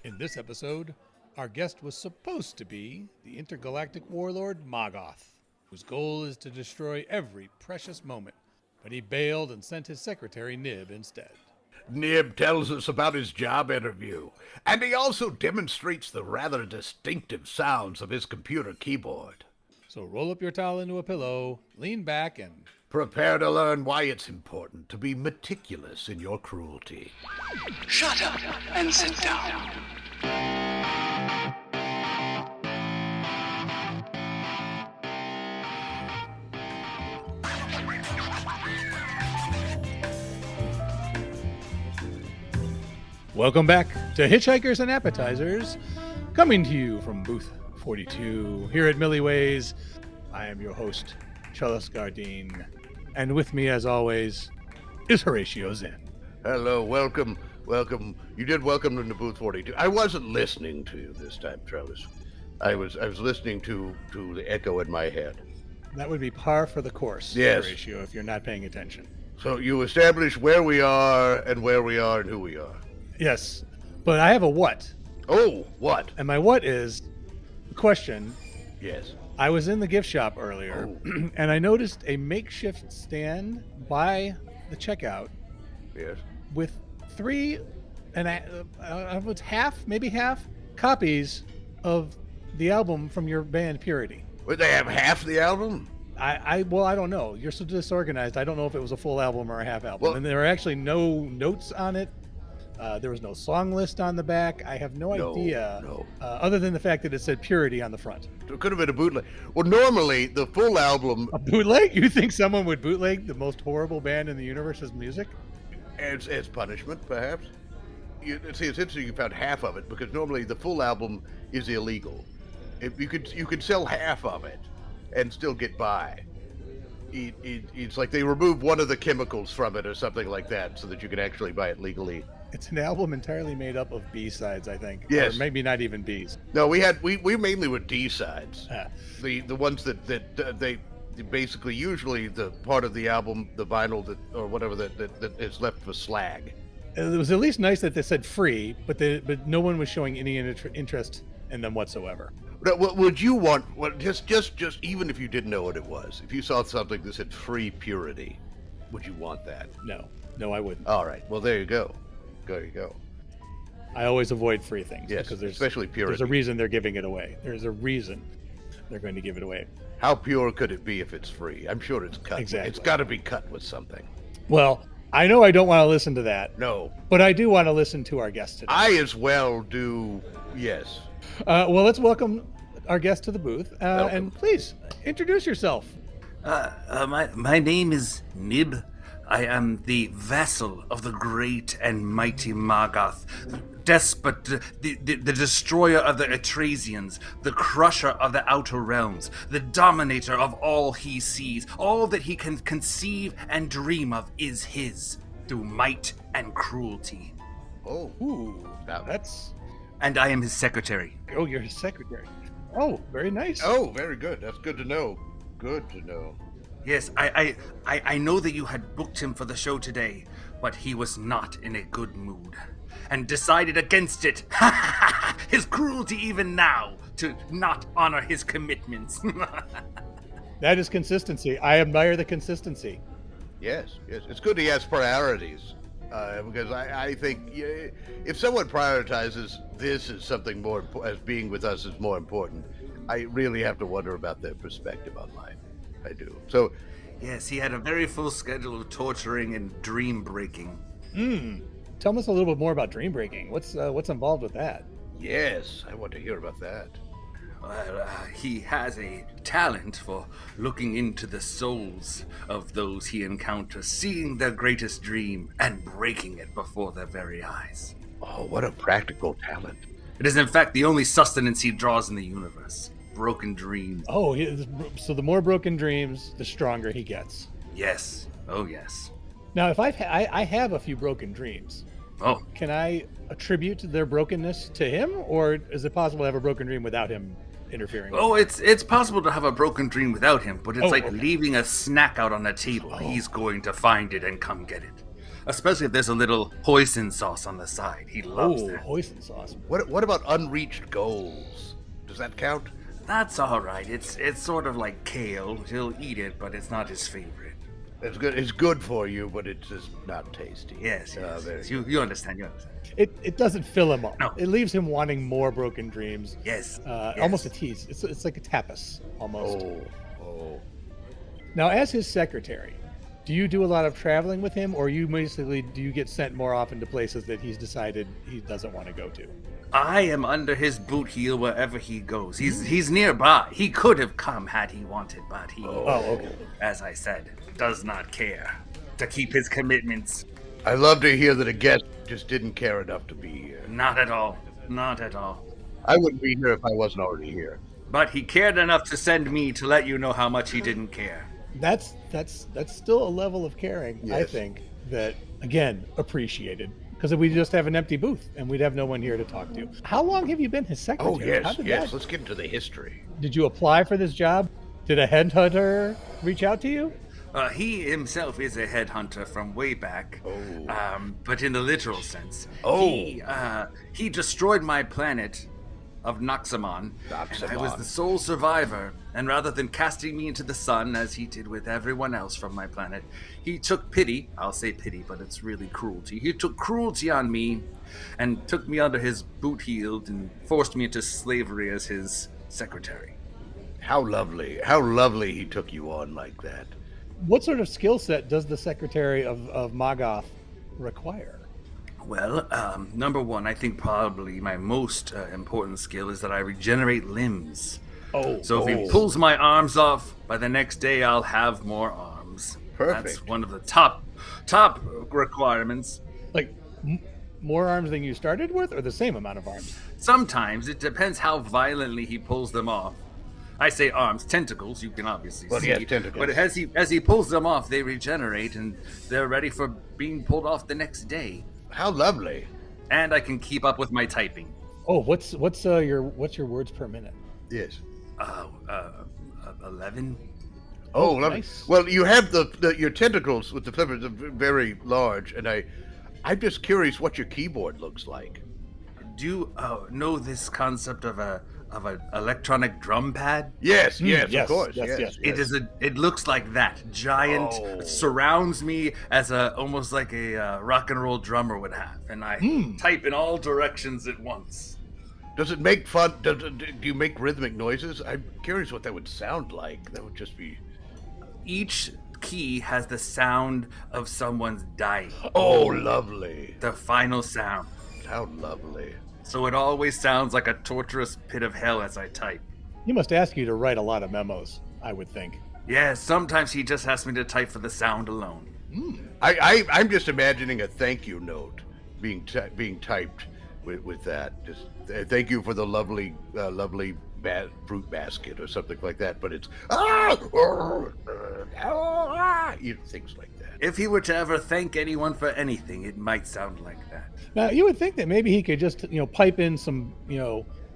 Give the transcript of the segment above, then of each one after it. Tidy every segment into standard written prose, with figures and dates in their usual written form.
In this episode, our guest was supposed to be the intergalactic warlord Mogoth, whose goal is to destroy every precious moment, but he bailed and sent his secretary Nib instead. Nib tells us about his job interview, and he also demonstrates the rather distinctive sounds of his computer keyboard. So roll up your towel into a pillow, lean back, and prepare to learn why it's important to be meticulous in your cruelty. Shut up and sit down. Welcome back to Hitchhikers and Appetizers, coming to you from booth 42 here at Millyways. I am your host, Trellis Gardeen, and with me, as always, is Horatio Zinn. Hello, welcome. You did welcome into booth 42. I wasn't listening to you this time, Trellis. I was listening to the echo in my head. That would be par for the course, yes. Horatio, if you're not paying attention. So you establish where we are and who we are. Yes, but I have a what. Oh, what? And my what is the question. Yes. I was in the gift shop earlier, and I noticed a makeshift stand by the checkout. Yes. With 3 and it's half copies of the album from your band Purity. Would they have half the album? I don't know. You're so disorganized. I don't know if it was a full album or a half album. Well, and there are actually no notes on it. There was no song list on the back. I have no idea, other than the fact that it said Purity on the front. It could have been a bootleg. Well, normally the full album... A bootleg? You think someone would bootleg the most horrible band in the universe's music? As punishment, perhaps. It's interesting you found half of it, because normally the full album is illegal. If you could sell half of it and still get by. It's like they remove one of the chemicals from it or something like that, so that you can actually buy it legally. It's an album entirely made up of B-sides, I think. Yes. Or maybe not even Bs. No, we mainly were D-sides. The ones that they basically, usually the part of the album, the vinyl or whatever that is left for slag. It was at least nice that they said free, but no one was showing any interest in them whatsoever. What would you want? Just even if you didn't know what it was, if you saw something that said free Purity, would you want that? No, I wouldn't. All right. Well, there you go. There you go. I always avoid free things. Yes, because especially Purity. There's a reason they're giving it away. There's a reason they're going to give it away. How pure could it be if it's free? I'm sure it's cut. Exactly. It's got to be cut with something. Well, I know I don't want to listen to that. No. But I do want to listen to our guest today. I as well do, yes. Well, let's welcome our guest to the booth. And please, introduce yourself. My name is Nib. I am the vassal of the great and mighty Mogoth, despot, the destroyer of the Atrasians, the crusher of the outer realms, the dominator of all he sees. All that he can conceive and dream of is his, through might and cruelty. Oh, That's... And I am his secretary. Oh, you're his secretary. Oh, very nice. Oh, very good. That's good to know. Good to know. Yes, I know that you had booked him for the show today, but he was not in a good mood, and decided against it. His cruelty even now, to not honor his commitments. That is consistency. I admire the consistency. Yes. It's good he has priorities, because I think if someone prioritizes this as something more, as being with us is more important, I really have to wonder about their perspective on life. I do. So, yes, he had a very full schedule of torturing and dream breaking. Tell us a little bit more about dream breaking. What's involved with that? yes, I want to hear about that. Well, he has a talent for looking into the souls of those he encounters, seeing their greatest dream and breaking it before their very eyes. Oh, what a practical talent. It is in fact the only sustenance he draws in the universe. Broken dreams. Oh, so the more broken dreams, the stronger he gets. Yes. Oh, yes. Now, if I have a few broken dreams, can I attribute their brokenness to him, or is it possible to have a broken dream without him interfering? Oh, it's possible to have a broken dream without him, but it's leaving a snack out on the table. He's going to find it and come get it. Especially if there's a little hoisin sauce on the side. He loves Oh, that. hoisin sauce. What about unreached goals? Does that count? That's all right. It's sort of like kale. He'll eat it, but it's not his favorite. It's good. It's good for you, but it's just not tasty. Yes, very yes. good. You understand. You understand. It doesn't fill him up. No. It leaves him wanting more broken dreams. Yes. Yes. Almost a tease. It's like a tapas almost. Oh. Now, as his secretary, do you do a lot of traveling with him, or do you get sent more often to places that he's decided he doesn't want to go to? I am under his boot heel wherever he goes. He's nearby. He could have come had he wanted, but he, Okay. as I said, does not care to keep his commitments. I love to hear that a guest just didn't care enough to be here. Not at all. Not at all. I wouldn't be here if I wasn't already here. But he cared enough to send me to let you know how much he didn't care. That's still a level of caring, I Yes. think, that, again, appreciated. Because we just have an empty booth, and we'd have no one here to talk to. How long have you been his secretary? Oh, yes, How did yes. that- Let's get into the history. Did you apply for this job? Did a headhunter reach out to you? He himself is a headhunter from way back, Oh. but in the literal sense. Oh. He destroyed my planet of Noxamon. And I was the sole survivor, and rather than casting me into the sun, as he did with everyone else from my planet, he took pity. I'll say pity, but it's really cruelty. He took cruelty on me and took me under his boot heel and forced me into slavery as his secretary. How lovely. How lovely he took you on like that. What sort of skill set does the secretary of Mogoth require? Well, number one, I think probably my most important skill is that I regenerate limbs. So if he pulls my arms off, by the next day I'll have more arms. Perfect. That's one of the top requirements. Like, more arms than you started with, or the same amount of arms? Sometimes it depends how violently he pulls them off. I say arms, tentacles. You can obviously Well, see. yes, tentacles. But as he pulls them off, they regenerate and they're ready for being pulled off the next day. How lovely. And I can keep up with my typing. Oh, what's your words per minute? Yes. 11. Oh, lovely. nice. Well, you have your tentacles with the flippers are very large, and I'm just curious what your keyboard looks like. Do you know this concept of an electronic drum pad? Yes, yes, yes, of course. yes, yes. It looks like that. Giant. Oh. It surrounds me as almost like a rock and roll drummer would have, and I type in all directions at once. Does it make fun? Do you make rhythmic noises? I'm curious what that would sound like. That would just be. Each key has the sound of someone's dying. Oh, lovely. The final sound. How lovely. So it always sounds like a torturous pit of hell as I type. He must ask you to write a lot of memos, I would think. Yeah, sometimes he just asks me to type for the sound alone. I'm just imagining a thank you note being typed with that. Just thank you for the lovely fruit basket or something like that. But it's things like that. If he were to ever thank anyone for anything, it might sound like that. Now, you would think that maybe he could just, pipe in some,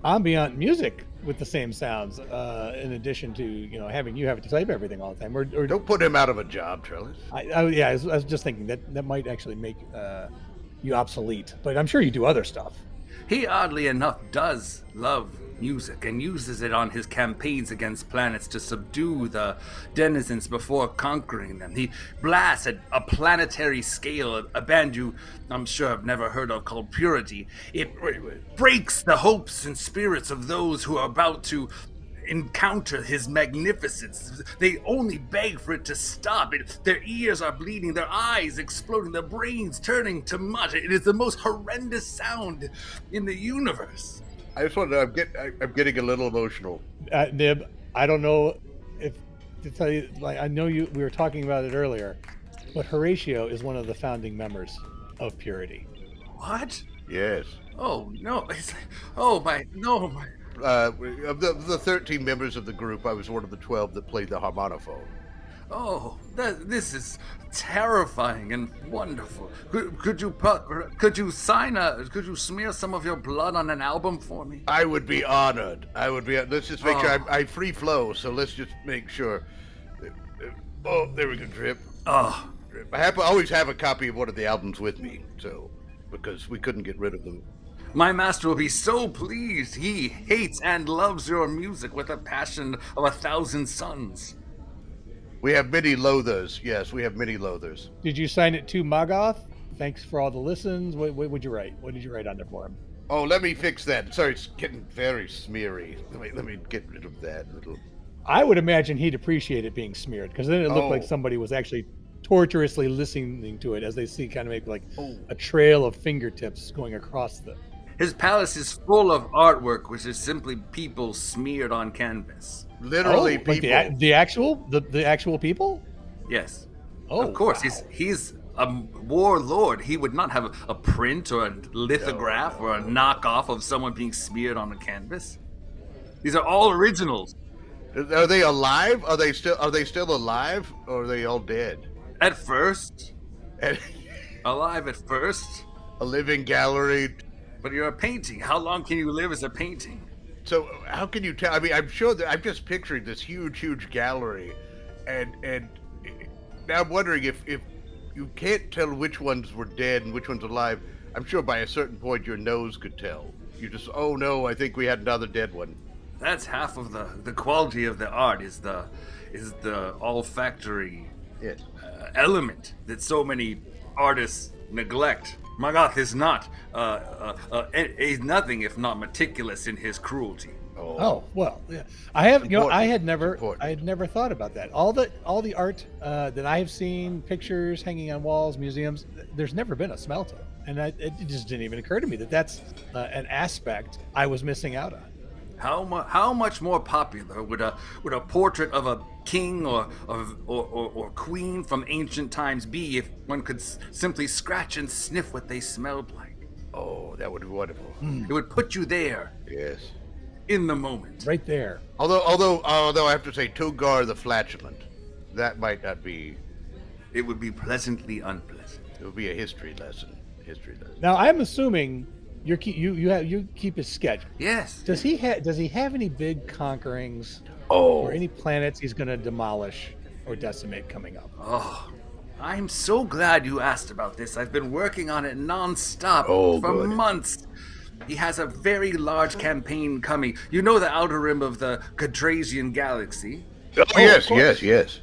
ambient music with the same sounds, in addition to, having you have to type everything all the time. Or Don't put him out of a job, Trellis. I was just thinking that might actually make you obsolete. But I'm sure you do other stuff. He, oddly enough, does love music and uses it on his campaigns against planets to subdue the denizens before conquering them. He blasts at a planetary scale a band you, I'm sure, have never heard of called Purity. It breaks the hopes and spirits of those who are about to encounter his magnificence. They only beg for it to stop. Their ears are bleeding, their eyes exploding, their brains turning to mush. It is the most horrendous sound in the universe. I just want to. I'm getting a little emotional. Nib, I don't know if to tell you. Like, I know we were talking about it earlier, but Horatio is one of the founding members of Purity. What? Yes. Oh no! Oh my! No! My. Of the 13 members of the group, I was one of the 12 that played the harmonophone. Oh, this is terrifying and wonderful. Could you smear some of your blood on an album for me? I would be honored. Let's just make sure I free flow. So let's just make sure. Oh, there we go. Drip. Oh, I always have a copy of one of the albums with me, so because we couldn't get rid of them. My master will be so pleased. He hates and loves your music with a passion of 1,000 suns. We have many loathers. Yes, we have many loathers. Did you sign it to Mogoth? Thanks for all the listens. What would you write? What did you write on there for him? Oh, let me fix that. Sorry, it's getting very smeary. Let me get rid of that little. I would imagine he'd appreciate it being smeared, because then it looked like somebody was actually torturously listening to it, as they see kind of make like a trail of fingertips going across the. His palace is full of artwork, which is simply people smeared on canvas. Literally people. Like the actual people? Yes. Oh, of course. Wow. He's a warlord. He would not have a print or a lithograph or a knockoff of someone being smeared on a canvas. These are all originals. Are they alive? Are they still alive, or are they all dead? At first. And Alive at first. a living gallery. But you're a painting. How long can you live as a painting? So how can you tell? I mean, I'm sure that I'm just picturing this huge gallery, and now I'm wondering if you can't tell which ones were dead and which ones alive. I'm sure by a certain point your nose could tell. You just, oh no, I think we had another dead one. That's half of the quality of the art is the olfactory Yes. element that so many artists neglect. Mogoth is not is nothing if not meticulous in his cruelty. Oh well, yeah. I have, I had never thought about that. All the art that I have seen, pictures hanging on walls, museums. There's never been a smell to it, and it just didn't even occur to me that that's an aspect I was missing out on. How much more popular would a portrait of a king or queen from ancient times be if one could simply scratch and sniff what they smelled like? Oh, that would be wonderful. It would put you there. Yes. In the moment. Right there. Although I have to say, Togar the flatulent, that might not be. It would be pleasantly unpleasant. It would be a history lesson. Now I'm assuming you keep his schedule. Yes. Does he have any big conquerings? Oh. Or any planets he's going to demolish or decimate coming up? Oh, I'm so glad you asked about this. I've been working on it nonstop for months. He has a very large campaign coming. You know the outer rim of the Cadrasian galaxy? Oh, yes.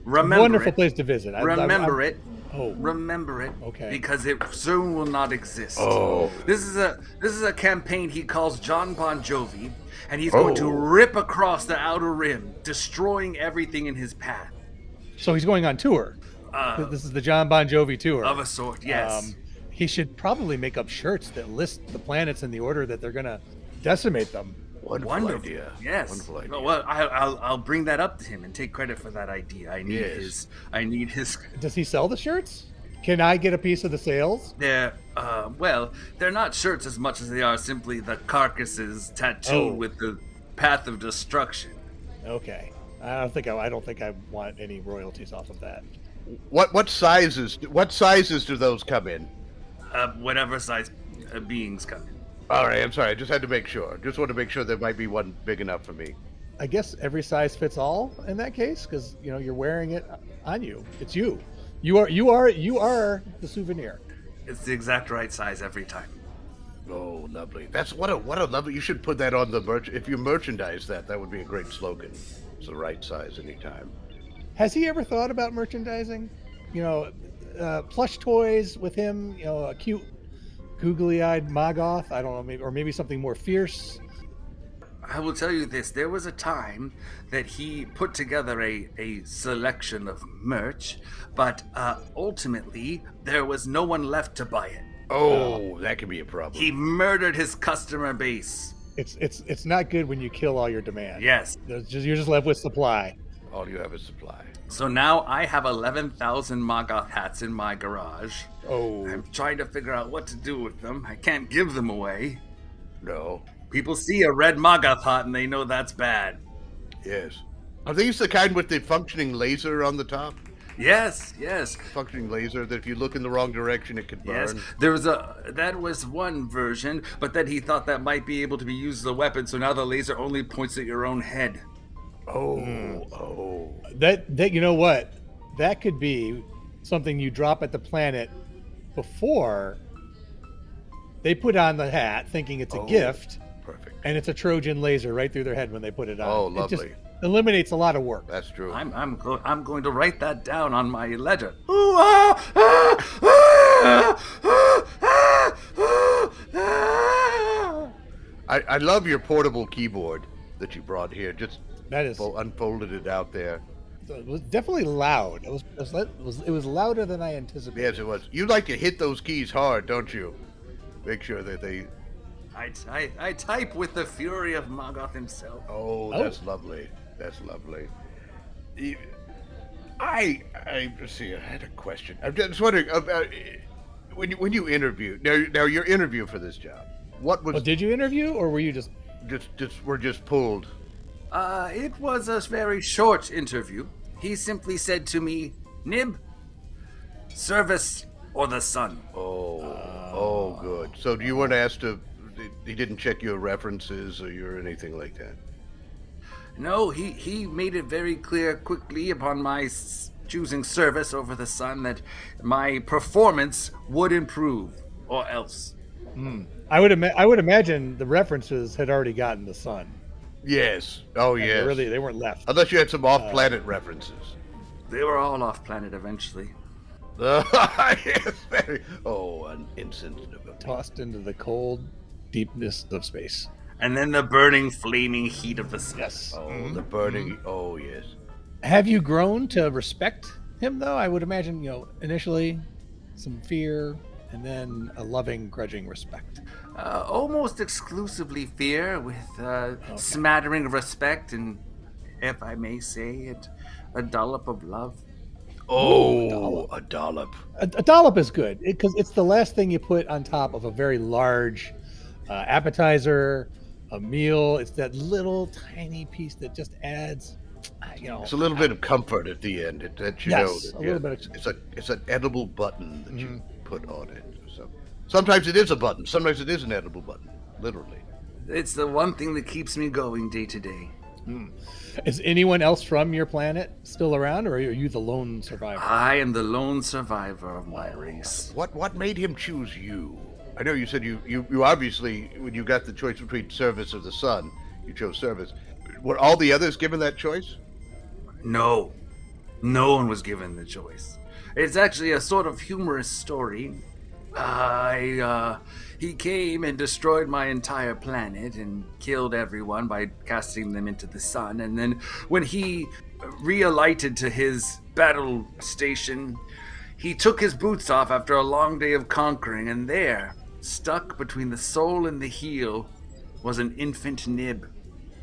Remember Wonderful it. place to visit. Remember it. Oh. Remember it. Okay. Because it soon will not exist. Oh. This is a campaign he calls John Bon Jovi, and he's going to rip across the outer rim, destroying everything in his path. So he's going on tour. This is the John Bon Jovi tour. Of a sort, yes. He should probably make up shirts that list the planets in the order that they're going to decimate them. Wonderful idea. Yes. Wonderful idea. Well, I'll bring that up to him and take credit for that idea. I need his. Does he sell the shirts? Can I get a piece of the sales? They're not shirts as much as they are simply the carcasses tattooed with the path of destruction. Okay. I don't think I want any royalties off of that. What sizes do those come in? Whatever size beings come in. All right, I'm sorry. I just had to make sure. Just want to make sure there might be one big enough for me. I guess every size fits all in that case, because you're wearing it on you. It's you. You are the souvenir. It's the exact right size every time. Oh, lovely. That's what a lovely. You should put that on the merch. If you merchandise that would be a great slogan. It's the right size anytime. Has he ever thought about merchandising? Plush toys with him. A cute, googly-eyed Mogoth. I don't know, maybe something more fierce. I will tell you this. There was a time that he put together a selection of merch, but ultimately there was no one left to buy it. Oh, that could be a problem. He murdered his customer base. It's not good when you kill all your demand. Yes. You're just left with supply. All you have is supply. So now I have 11,000 Mogoth hats in my garage. Oh. I'm trying to figure out what to do with them. I can't give them away. No. People see a red Mogoth hat and they know that's bad. Yes. Are these the kind with the functioning laser on the top? Yes. Functioning laser that if you look in the wrong direction, it could burn. Yes, that was one version, but then he thought that might be able to be used as a weapon, so now the laser only points at your own head. Oh. That you know what? That could be something you drop at the planet before they put on the hat thinking it's a gift. Perfect. And it's a Trojan laser right through their head when they put it on. Oh, It just lovely. eliminates a lot of work. That's true. I'm going to write that down on my ledger. I love your portable keyboard that you brought here. Just That is, unfolded it out there. it was definitely loud. It was louder than I anticipated. Yes, it was. You like to hit those keys hard, don't you? Make sure that they. I type with the fury of Mogoth himself. Oh, that's lovely. That's lovely. Let's see. I had a question. I'm just wondering about when you interviewed. Now your interview for this job. What was? Oh, did you interview, or were you just? We're just pulled. It was a very short interview. He simply said to me, "Nib, service or the sun." Oh, good. So you weren't asked to. He didn't check your references or your anything like that. No, he made it very clear quickly upon my choosing service over the sun that my performance would improve, or else. I would imagine the references had already gotten the sun. Yes. Oh, yes. They weren't left. Unless you had some off-planet references. They were all off planet eventually. Yes, an insensitive. Tossed into the cold deepness of space. And then the burning, flaming heat of the sun. Yes. Oh, the burning. Oh, yes. Have you grown to respect him, though? I would imagine, initially some fear and then a loving, grudging respect. Almost exclusively fear with smattering of respect and, if I may say it, a dollop of love. Oh, a dollop. A dollop is good because it's the last thing you put on top of a very large appetizer, a meal. It's that little tiny piece that just adds, It's a little bit of comfort at the end. little bit of. It's an edible button that you put on it. So sometimes it is a button. Sometimes it is an edible button. Literally. It's the one thing that keeps me going day to day. Is anyone else from your planet still around, or are you the lone survivor? I am the lone survivor of my race. What made him choose you? I know you said you obviously, when you got the choice between service or the sun, you chose service. Were all the others given that choice? No one was given the choice. It's actually a sort of humorous story. He came and destroyed my entire planet and killed everyone by casting them into the sun. And then when he realighted to his battle station, he took his boots off after a long day of conquering, and there, stuck between the sole and the heel, was an infant Nib.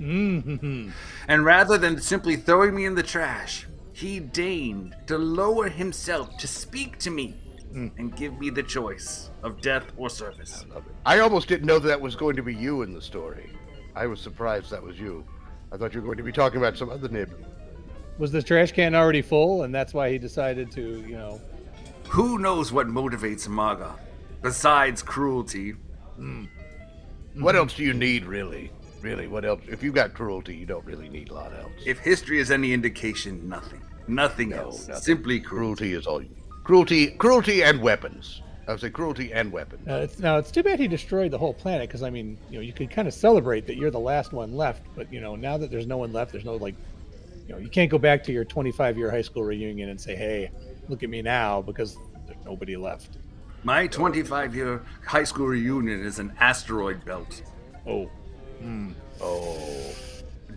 Mm-hmm. And rather than simply throwing me in the trash, he deigned to lower himself to speak to me and give me the choice of death or service. I almost didn't know that was going to be you in the story. I was surprised that was you. I thought you were going to be talking about some other Nib. Was the trash can already full, and that's why he decided to, Who knows what motivates Mogoth, besides cruelty? What else do you need, really? Really, what else? If you got cruelty, you don't really need a lot else. If history is any indication, nothing. Nothing else. Nothing. Simply cruelty. Cruelty is all you need. Cruelty and weapons. I would say cruelty and weapons. It's too bad he destroyed the whole planet, because you could kind of celebrate that you're the last one left, but now that there's no one left, there's no you can't go back to your 25-year high school reunion and say, hey, look at me now, because there's nobody left. My 25-year high school reunion is an asteroid belt. Oh. Oh.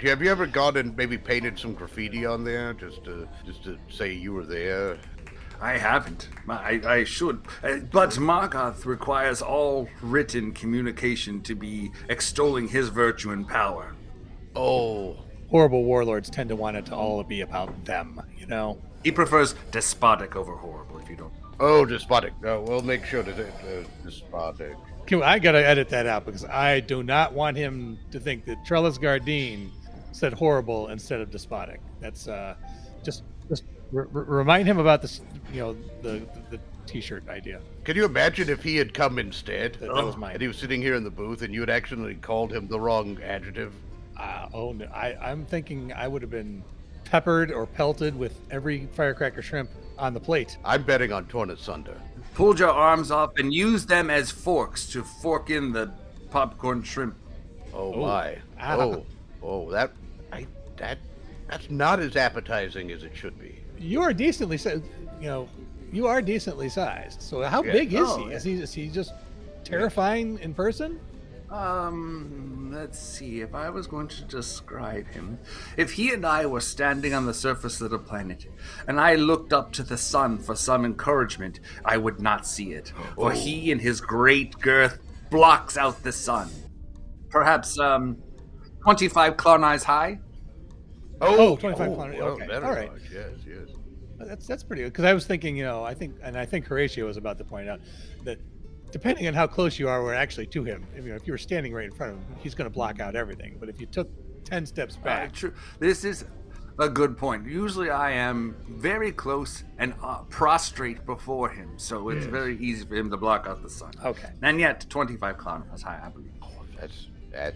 Have you ever gone and maybe painted some graffiti on there just to say you were there? I haven't. I should. But Mogoth requires all written communication to be extolling his virtue and power. Oh. Horrible warlords tend to want it to all be about them, He prefers despotic over horrible, if you don't. Oh, despotic. No, we'll make sure that despotic. I gotta edit that out, because I do not want him to think that Trellis Gardeen said horrible instead of despotic. That's just remind him about this, the T-shirt idea. Can you imagine if he had come instead? That was mine. And he was sitting here in the booth, and you had actually called him the wrong adjective. Oh no! I'm thinking I would have been peppered or pelted with every firecracker shrimp on the plate. I'm betting on torn asunder. Pulled your arms off and used them as forks to fork in the popcorn shrimp. Oh my. Ah. That's not as appetizing as it should be. You are decently sized. You are decently sized. So how big is he? Yeah. Is he just terrifying in person? Let's see. If I was going to describe him, if he and I were standing on the surface of the planet, and I looked up to the sun for some encouragement, I would not see it. For he, in his great girth, blocks out the sun. Perhaps 25 Klarnais high. 25 well, okay. very All right. large. Yes. That's pretty good. Because I was thinking, I think Horatio was about to point out that depending on how close you are, actually to him, if you were standing right in front of him, he's going to block out everything. But if you took 10 steps back, True. This is a good point. Usually I am very close and prostrate before him, so it's very easy for him to block out the sun. Okay. And yet, 25 Klarnais high, I believe.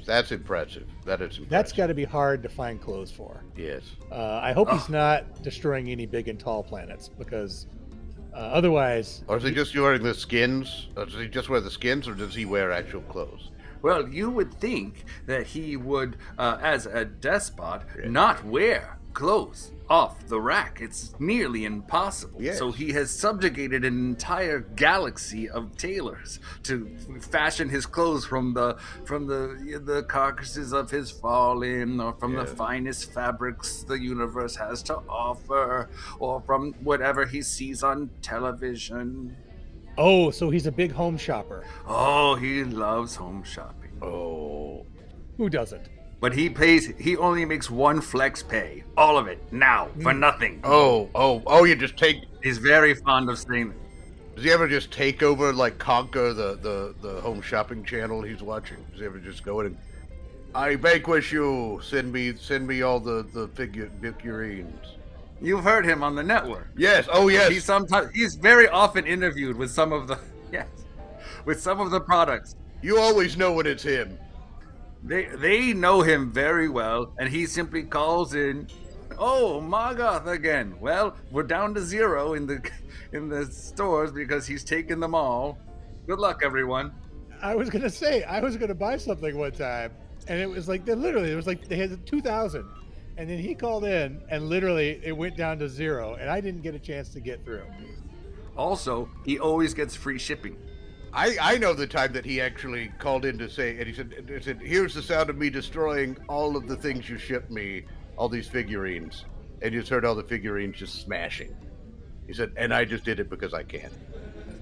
That's impressive. That is impressive. that's got to be hard to find clothes for. Yes. I hope he's not destroying any big and tall planets, because otherwise... Or is he just wearing the skins? Or does he just wear the skins, or does he wear actual clothes? Well, you would think that he would, as a despot, not wear clothes off the rack. It's nearly impossible. Yes. So he has subjugated an entire galaxy of tailors to fashion his clothes from the carcasses of his fallen, or from the finest fabrics the universe has to offer, or from whatever he sees on television. Oh, so he's a big home shopper. Oh, he loves home shopping. Oh. Who doesn't? But he only makes one flex pay. All of it, now, for nothing. You just take... He's very fond of saying that. Does he ever just take over, like, conquer the home shopping channel he's watching? Does he ever just go in and... I vanquish you! Send me all the figurines. You've heard him on the network. Yes, yes. He's very often interviewed with some of the products. You always know when it's him. They know him very well, and he simply calls in, "Oh, Mogoth again. Well, we're down to 0 in the stores because he's taken them all. Good luck, everyone." I was going to say, I was going to buy something one time, and it was like, they had 2,000. And then he called in, and literally it went down to 0, and I didn't get a chance to get through. Also, he always gets free shipping. I know the time that he actually called in to say, and he said, "Here's the sound of me destroying all of the things you shipped me, all these figurines." And you just heard all the figurines just smashing. He said, "And I just did it because I can."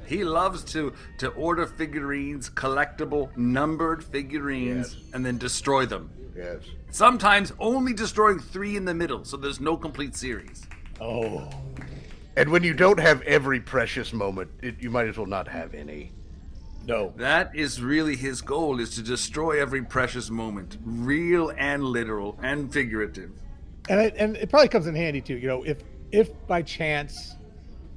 He loves to order figurines, collectible, numbered figurines, and then destroy them. Yes. Sometimes only destroying 3 in the middle, so there's no complete series. Oh. And when you don't have every precious moment, you might as well not have any. No. That is really his goal, is to destroy every precious moment, real and literal and figurative. And it probably comes in handy too, if by chance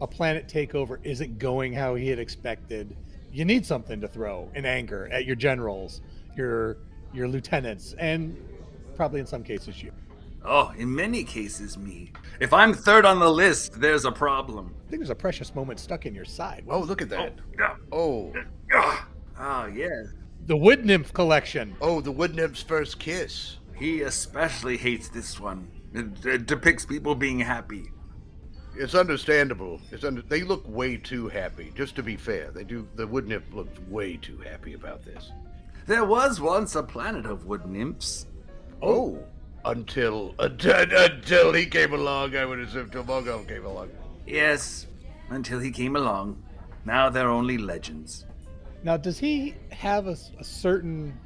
a planet takeover isn't going how he had expected, you need something to throw in anger at your generals, your lieutenants, and probably in some cases you. Oh, in many cases, me. If I'm third on the list, there's a problem. I think there's a precious moment stuck in your side. Oh, look at that. Oh. Yeah. The Wood Nymph collection. Oh, the Wood Nymph's first kiss. He especially hates this one. It depicts people being happy. It's understandable. They look way too happy, just to be fair. They do. The Wood Nymph looks way too happy about this. There was once a planet of wood nymphs. Oh. Until he came along, I would assume, till Mogoth came along. Yes, until he came along. Now they're only legends. Now, does he have a certain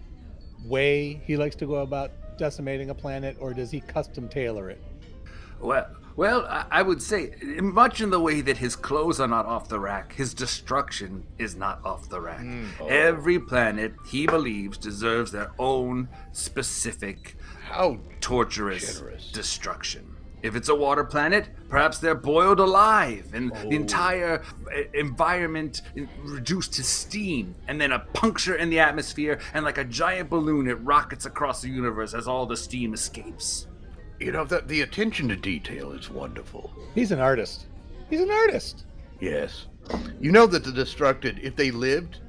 way he likes to go about decimating a planet, or does he custom tailor it? Well, I would say, much in the way that his clothes are not off the rack, his destruction is not off the rack. Every planet, he believes, deserves their own specific, torturous destruction. If it's a water planet, perhaps they're boiled alive and the entire environment reduced to steam, and then a puncture in the atmosphere, and like a giant balloon, it rockets across the universe as all the steam escapes. The attention to detail is wonderful. He's an artist. He's an artist. Yes. You know that the Destructed, if they lived,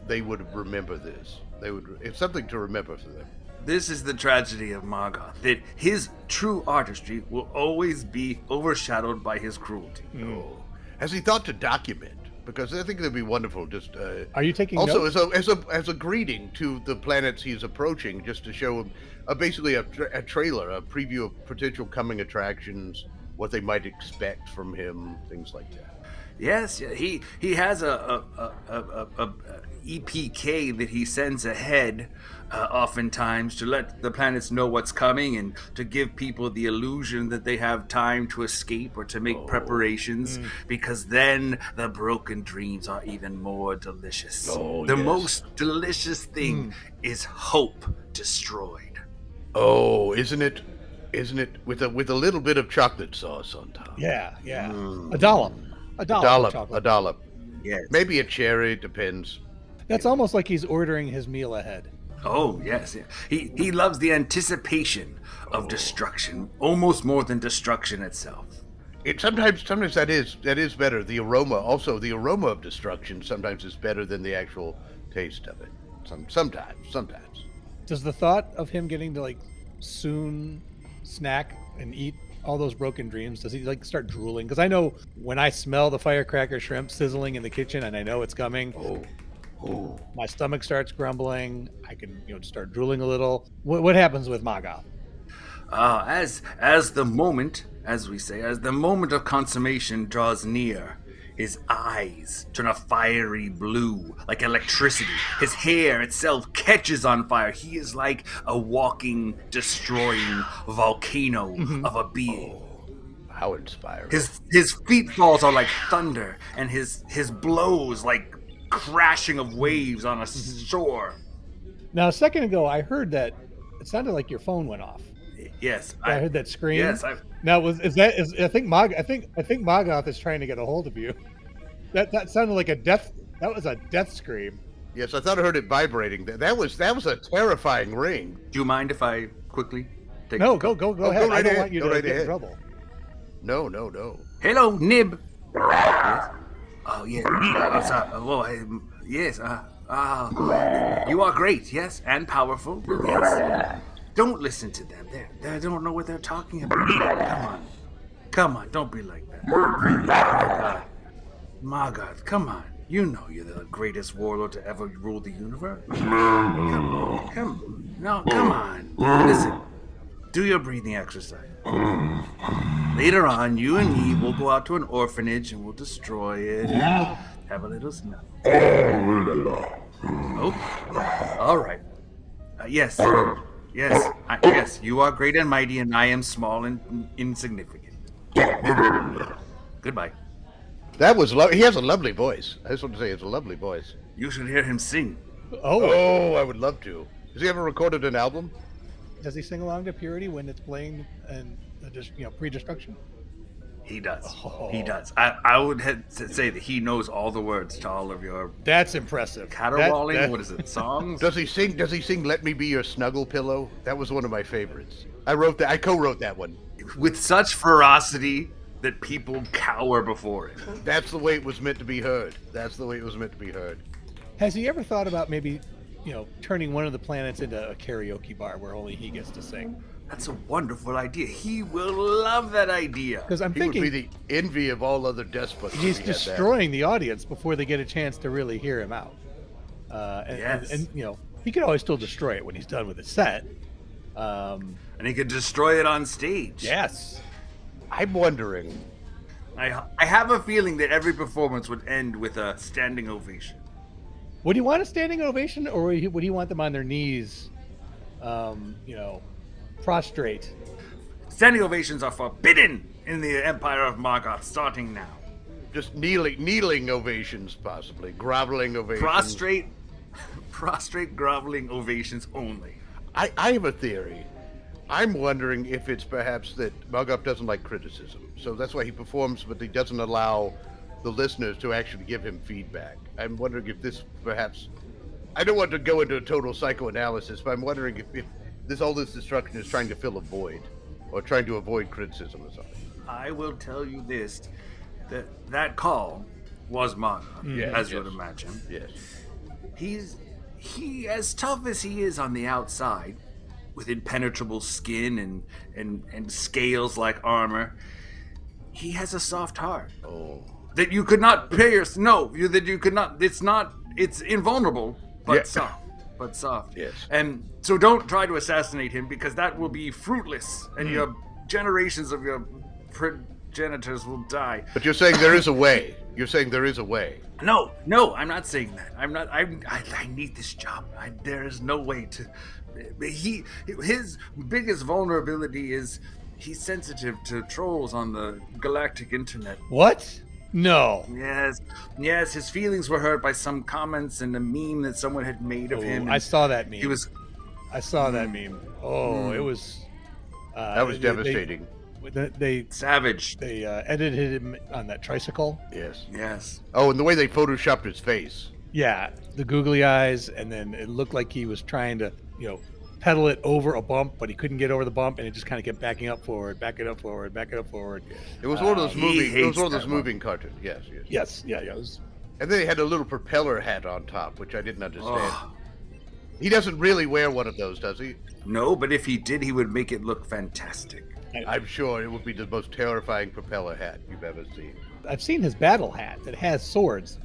they would remember this. It's something to remember for them. This is the tragedy of Mogoth, that his true artistry will always be overshadowed by his cruelty. Oh. Has he thought to document? Because I think it'd be wonderful. Just Are you taking also notes? as a greeting to the planets he's approaching, just to show him basically a trailer, a preview of potential coming attractions, what they might expect from him, things like that. Yes, yeah, he has a EPK that he sends ahead, oftentimes to let the planets know what's coming and to give people the illusion that they have time to escape or to make preparations, because then the broken dreams are even more delicious. The most delicious thing is hope destroyed. Oh, isn't it with a little bit of chocolate sauce on top? Yeah. A dollop. A dollop. Yes. Maybe a cherry, depends. That's almost like he's ordering his meal ahead. Oh, yes. Yeah. He loves the anticipation of destruction, almost more than destruction itself. Sometimes that is better. The aroma of destruction sometimes is better than the actual taste of it. Sometimes. Does the thought of him getting to soon snack and eat all those broken dreams, does he start drooling? Because I know when I smell the firecracker shrimp sizzling in the kitchen and I know it's coming, my stomach starts grumbling. I can start drooling a little. What happens with Mogoth? As the moment, as we say, as the moment of consummation draws near, his eyes turn a fiery blue, like electricity. His hair itself catches on fire. He is like a walking, destroying volcano of a being. How inspiring. His feetfalls are like thunder, and his blows like crashing of waves on a shore. Now, a second ago, I heard that it sounded like your phone went off. Yes, I heard that scream. Yes, Now, I think Mogoth is trying to get a hold of you. That sounded like a death. That was a death scream. Yes, I thought I heard it vibrating. That was a terrifying ring. Do you mind if I quickly take? No, go ahead. Right I don't ahead. want you to get in trouble. No. Hello, Nib. Yes. Oh yeah. Yes. You are great. Yes, and powerful. Yes. Don't listen to them. They don't know what they're talking about. Come on. Don't be like that. Mogoth, come on. You know you're the greatest warlord to ever rule the universe. Come on. Listen, do your breathing exercise. Later on, you and me will go out to an orphanage and we'll destroy it. And have a little snuff. Okay. All right. Yes. Yes, you are great and mighty, and I am small and insignificant. Goodbye. That was he has a lovely voice. I just want to say it's a lovely voice. You should hear him sing. Oh, I would love to. Has he ever recorded an album? Does he sing along to Purity when it's playing and pre-destruction? He does. He does. I would say that he knows all the words to all of your. That's impressive. Caterwauling. What is it? Songs. Does he sing "Let Me Be Your Snuggle Pillow"? That was one of my favorites. I co-wrote that one with such ferocity that people cower before it. That's the way it was meant to be heard. Has he ever thought about maybe, turning one of the planets into a karaoke bar where only he gets to sing? That's a wonderful idea. He will love that idea. Because I'm thinking thinking he would be the envy of all other despots. He's destroying the audience before they get a chance to really hear him out. And he could always still destroy it when he's done with his set. And he could destroy it on stage. Yes. I'm wondering. I have a feeling that every performance would end with a standing ovation. Would he want a standing ovation, or would he want them on their knees, prostrate? Standing ovations are forbidden in the Empire of Mogoth, starting now. Just kneeling ovations, possibly. Groveling ovations. Prostrate groveling ovations only. I have a theory. I'm wondering if it's perhaps that Mogoth doesn't like criticism. So that's why he performs, but he doesn't allow the listeners to actually give him feedback. I'm wondering if this perhaps... I don't want to go into a total psychoanalysis, but I'm wondering if all this destruction is trying to fill a void, or trying to avoid criticism or something. I will tell you this: that call was Mogoth, as you would imagine. Yes. He as tough as he is on the outside, with impenetrable skin and scales like armor, he has a soft heart. Oh. That you could not pierce. No, that you could not. It's invulnerable, but soft. But soft. Yes. And so don't try to assassinate him, because that will be fruitless, and your generations of your progenitors will die. But you're saying there is a way. You're saying there is a way. No, I'm not saying that. I need this job. There is no way to. His biggest vulnerability is he's sensitive to trolls on the galactic internet. What? No. Yes. His feelings were hurt by some comments and a meme that someone had made of him. I saw that meme. I saw that meme. Oh, it was. That was devastating. They savage. They edited him on that tricycle. Yes. Oh, and the way they photoshopped his face. Yeah, the googly eyes, and then it looked like he was trying to, pedal it over a bump, but he couldn't get over the bump, and it just kind of kept backing up forward. It was one of those moving. It was one of those moving cartoons. Yes. Yeah. It was... And then he had a little propeller hat on top, which I didn't understand. He doesn't really wear one of those, does he? No, but if he did, he would make it look fantastic. I'm sure it would be the most terrifying propeller hat you've ever seen. I've seen his battle hat that has swords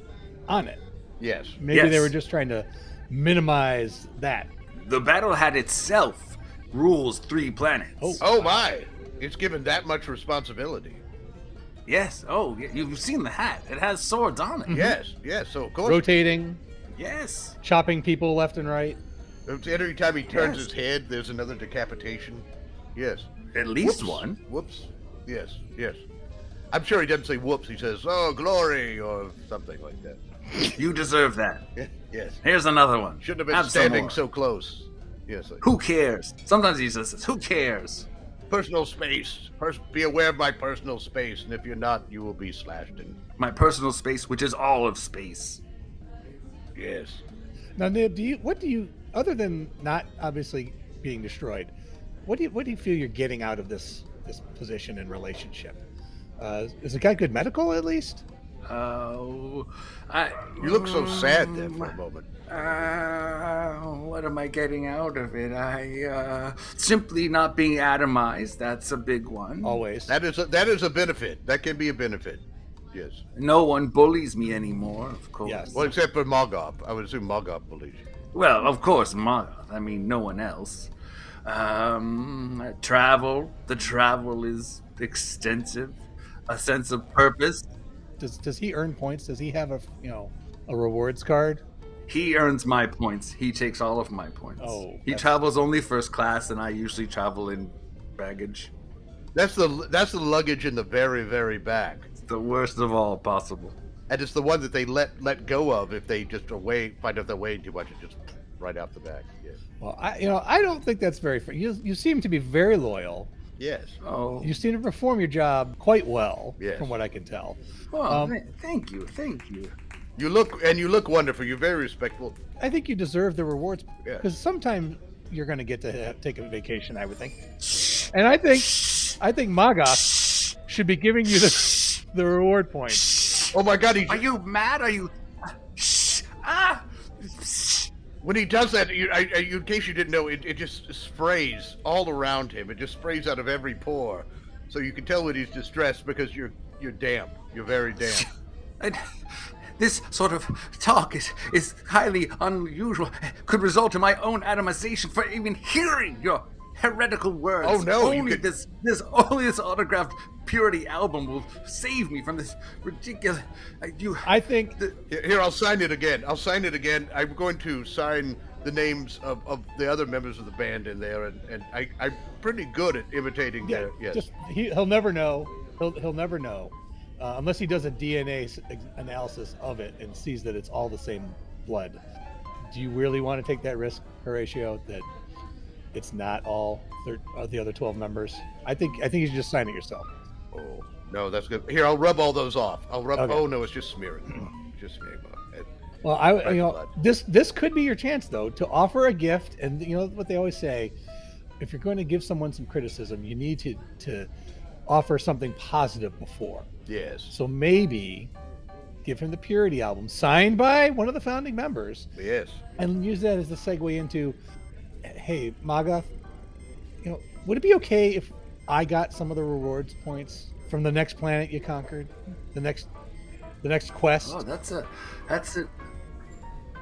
on it. Yes. Maybe they were just trying to minimize that. The battle hat itself rules 3 planets. Oh my! It's given that much responsibility. Yes. Oh, you've seen the hat. It has swords on it. Yes. So of course. Rotating. Yes. Chopping people left and right. Every time he turns his head, there's another decapitation. Yes. At least one. Whoops. Yes. I'm sure he doesn't say whoops. He says, "Oh, glory," or something like that. You deserve that. Yes. Here's another one. Shouldn't have been standing so close. Yes. Who cares? Sometimes he says this. Who cares? Personal space. Be aware of my personal space, and if you're not, you will be slashed in. My personal space, which is all of space. Yes. Now, Nib, what do you, other than not obviously being destroyed, what do you feel you're getting out of this position and relationship? Is the guy good medical at least? You look so sad there for a moment. What am I getting out of it? Simply not being atomized. That's a big one. Always. That is a benefit. That can be a benefit. Yes. No one bullies me anymore, of course. Yes. Well, except for Mogoth. I would assume Mogoth bullies you. Well, of course, Mogoth. I mean, no one else. Travel. The travel is extensive. A sense of purpose. Does he earn points? Does he have a rewards card? He earns my points. He takes all of my points. Oh, he travels only first class, and I usually travel in baggage. That's the luggage in the very, very back. It's the worst of all possible. And it's the one that they let go of if they just find out they're weighing too much and just right out the back. Yes. Well, I don't think that's very fair. You seem to be very loyal. Yes. Oh. You seem to perform your job quite well, yes, from what I can tell. Well, thank you. You look wonderful. You're very respectful. I think you deserve the rewards, yeah, because sometimes you're going to get to take a vacation, I would think. And I think Mogoth should be giving you the reward points. Oh my God! Are you mad? Are you? When he does that, in case you didn't know, it just sprays all around him. It just sprays out of every pore, so you can tell when he's distressed because you're damp. You're very damp. And this sort of talk is highly unusual. Could result in my own atomization for even hearing your heretical words. Oh no! Only this autographed purity album will save me from this ridiculous. I think here, I'll sign it again. I'm going to sign the names of the other members of the band in there, and I'm pretty good at imitating their. Yes. He'll never know. He'll never know unless he does a DNA analysis of it and sees that it's all the same blood. Do you really want to take that risk, Horatio? That it's not all the other 12 members. I think you should just sign it yourself. Oh no, that's good. Here, I'll rub all those off. Okay. Oh no, it's just smearing. Just smearing. Well, this could be your chance though to offer a gift, and what they always say, if you're going to give someone some criticism, you need to offer something positive before. Yes. So maybe give him the Purity album signed by one of the founding members. Yes. And use that as the segue into, hey, Mogoth, would it be okay if I got some of the rewards points from the next planet you conquered? The next quest? Oh, that's an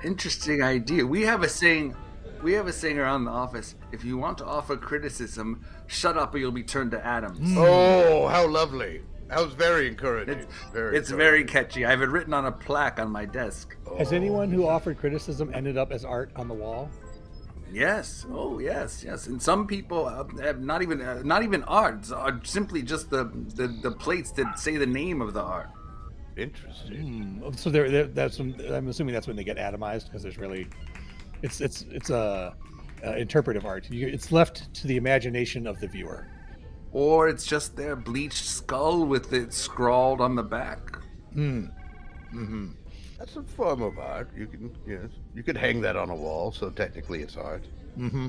interesting idea. We have a saying around the office: if you want to offer criticism, shut up or you'll be turned to atoms. Oh, how lovely. That was very encouraging. It's very catchy. I have it written on a plaque on my desk. Has anyone who offered criticism ended up as art on the wall? Yes. Oh, yes. And some people have not even art, are simply just the plates that say the name of the art. Interesting. So I'm assuming that's when they get atomized, because there's really, it's a interpretive art. It's left to the imagination of the viewer. Or it's just their bleached skull with it scrawled on the back. That's a form of art. You could hang that on a wall, so technically it's art.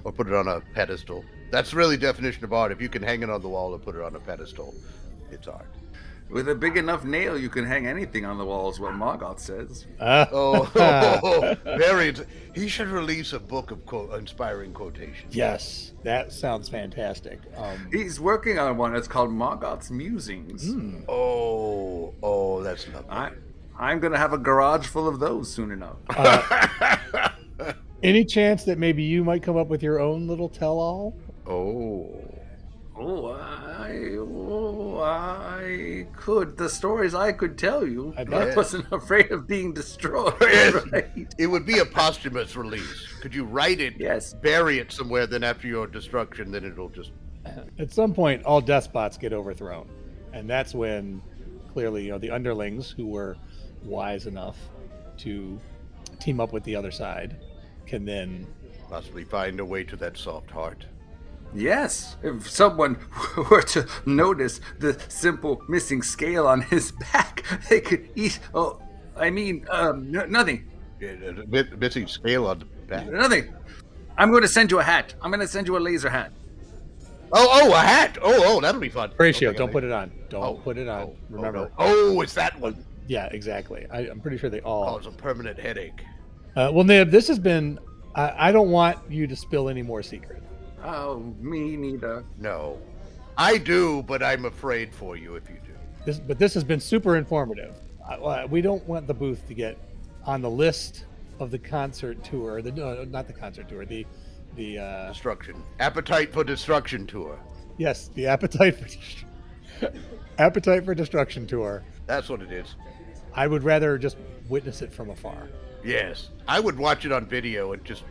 Or put it on a pedestal. That's really definition of art. If you can hang it on the wall or put it on a pedestal, it's art. With a big enough nail, you can hang anything on the wall, is what Mogoth says. He should release a book of inspiring quotations. Yes, that sounds fantastic. He's working on one. It's called Mogoth's Musings. Oh, that's lovely. I'm going to have a garage full of those soon enough. Any chance that maybe you might come up with your own little tell-all? I could. The stories I could tell you. I bet. I wasn't afraid of being destroyed. Right? It would be a posthumous release. Could you write it, Yes. bury it somewhere, then after your destruction, then it'll just... At some point, all despots get overthrown. And that's when, clearly, the underlings who were wise enough to team up with the other side can then... possibly find a way to that soft heart. Yes, if someone were to notice the simple missing scale on his back, they could eat. Nothing. Missing scale on the back. Nothing. I'm going to send you a hat. I'm going to send you a laser hat. Oh, a hat. Oh, that'll be fun. Horatio, don't put it on. Don't put it on. Remember. Oh, it's that one. Yeah, exactly. I'm pretty sure they all... Oh, it's a permanent headache. Well, Nib, this has been... I don't want you to spill any more secret. Oh, me neither. No. I do, but I'm afraid for you if you do. This has been super informative. We don't want the booth to get on the list of the concert tour. Not the concert tour. The Destruction. Appetite for Destruction tour. Yes, the Appetite for Destruction tour. That's what it is. I would rather just witness it from afar. Yes. I would watch it on video and just,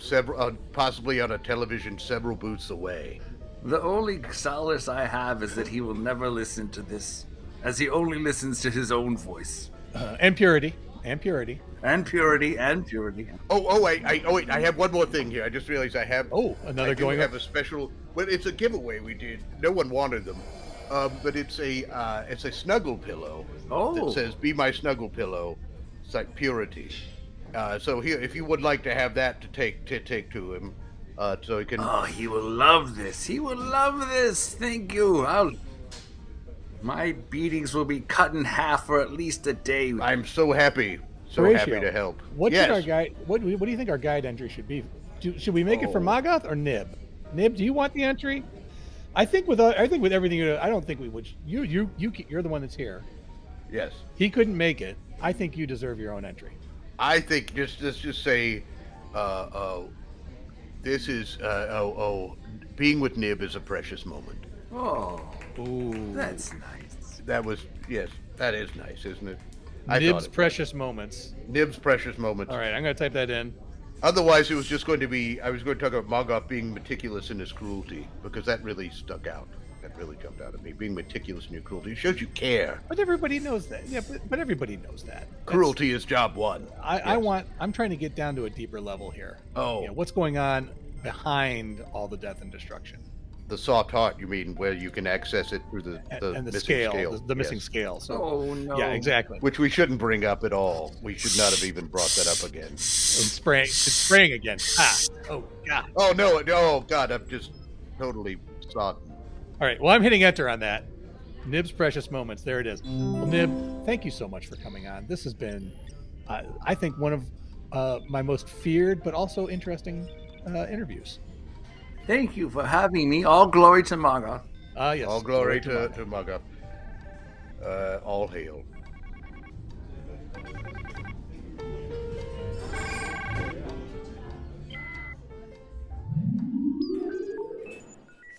several, possibly on a television several booths away. The only solace I have is that he will never listen to this, as he only listens to his own voice. And purity. And purity. And purity. And purity. Wait, I have one more thing here. I just realized I have... another going have a special... Well, it's a giveaway we did. No one wanted them. But it's a snuggle pillow that says, "Be my snuggle pillow." It's like purity. So here, if you would like to have that to take to him, so he can... Oh, he will love this. He will love this. Thank you. My beatings will be cut in half for at least a day. I'm so happy. So Horatio, happy to help. What do you think our guide entry should be? Should we make it for Mogoth or Nib? Nib, do you want the entry? I think with everything, I don't think we would. You're the one that's here. Yes. He couldn't make it. I think you deserve your own entry. I think let's just say, this is being with Nib is a precious moment. Oh, ooh, that's nice. That is nice, isn't it? Nib's precious moments. Nib's precious moments. All right, I'm going to type that in. Otherwise, it was just going to be, I was going to talk about Mogoth being meticulous in his cruelty, because that really stuck out. That really jumped out at me. Being meticulous in your cruelty. It shows you care. But everybody knows that. Yeah, but everybody knows that. Cruelty is job one. I'm trying to get down to a deeper level here. Oh. What's going on behind all the death and destruction? The soft heart, you mean, where you can access it through the missing scale. The missing scale. So, oh, no. Yeah, exactly. Which we shouldn't bring up at all. We should not have even brought that up again. It's spraying again. Ah. Oh, God. Oh, no. Oh, God. I'm just totally sodden. All right. Well, I'm hitting enter on that. Nib's Precious Moments. There it is. Well, Nib, thank you so much for coming on. This has been, I think, one of my most feared but also interesting interviews. Thank you for having me. All glory to Mogoth. Yes. All glory to Mogoth. All hail.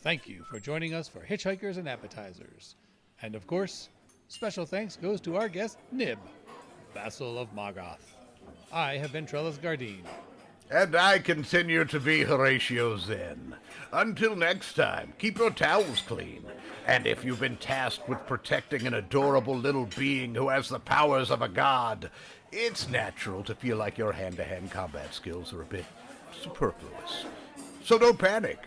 Thank you for joining us for Hitchhikers and Appetizers. And of course, special thanks goes to our guest, Nib, Vassal of Mogoth. I have been Trellis Gardeen. And I continue to be Horatio Zinn. Until next time, keep your towels clean. And if you've been tasked with protecting an adorable little being who has the powers of a god, it's natural to feel like your hand-to-hand combat skills are a bit superfluous. So don't panic.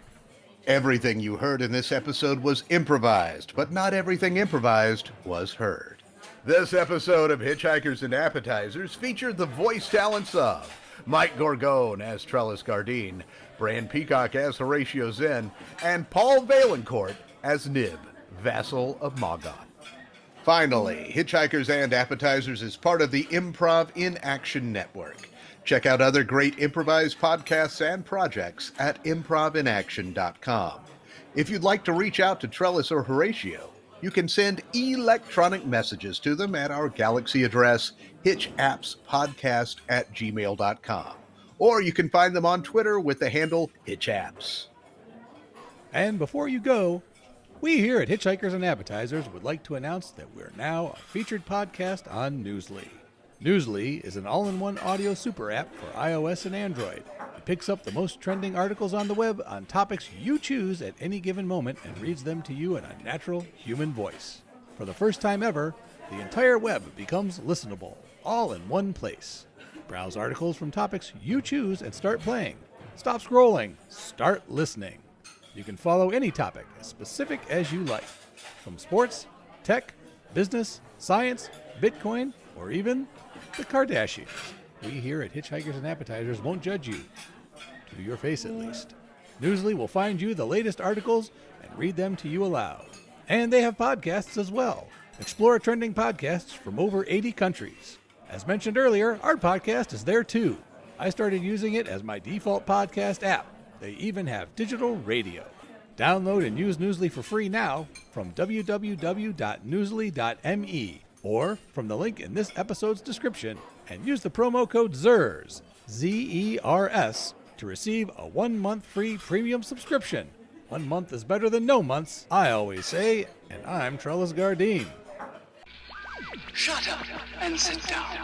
Everything you heard in this episode was improvised, but not everything improvised was heard. This episode of Hitchhikers and Appetizers featured the voice talents of Mike Gorgone as Trellis Gardeen, Bran Peacock as Horatio Zinn, and Paul Valancourt as Nib, Vassal of Mogoth. Finally, Hitchhikers and Appetizers is part of the Improv in Action Network. Check out other great improvised podcasts and projects at improvinaction.com. If you'd like to reach out to Trellis or Horatio, you can send electronic messages to them at our Galaxy address, hitchappspodcast@gmail.com. Or you can find them on Twitter with the handle hitchapps. And before you go, we here at Hitchhikers and Appetizers would like to announce that we're now a featured podcast on Newsly. Newsly is an all-in-one audio super app for iOS and Android. It picks up the most trending articles on the web on topics you choose at any given moment and reads them to you in a natural human voice. For the first time ever, the entire web becomes listenable, all in one place. Browse articles from topics you choose and start playing. Stop scrolling, start listening. You can follow any topic, as specific as you like, from sports, tech, business, science, Bitcoin, or even the Kardashians. We here at Hitchhikers and Appetizers won't judge you, to your face at least. Newsly will find you the latest articles and read them to you aloud. And they have podcasts as well. Explore trending podcasts from over 80 countries. As mentioned earlier, our podcast is there too. I started using it as my default podcast app. They even have digital radio. Download and use Newsly for free now from www.newsly.me or from the link in this episode's description, and use the promo code ZERS, Z-E-R-S, to receive a 1-month free premium subscription. 1 month is better than no months, I always say, and I'm Trellis Gardeen. Shut up and sit down.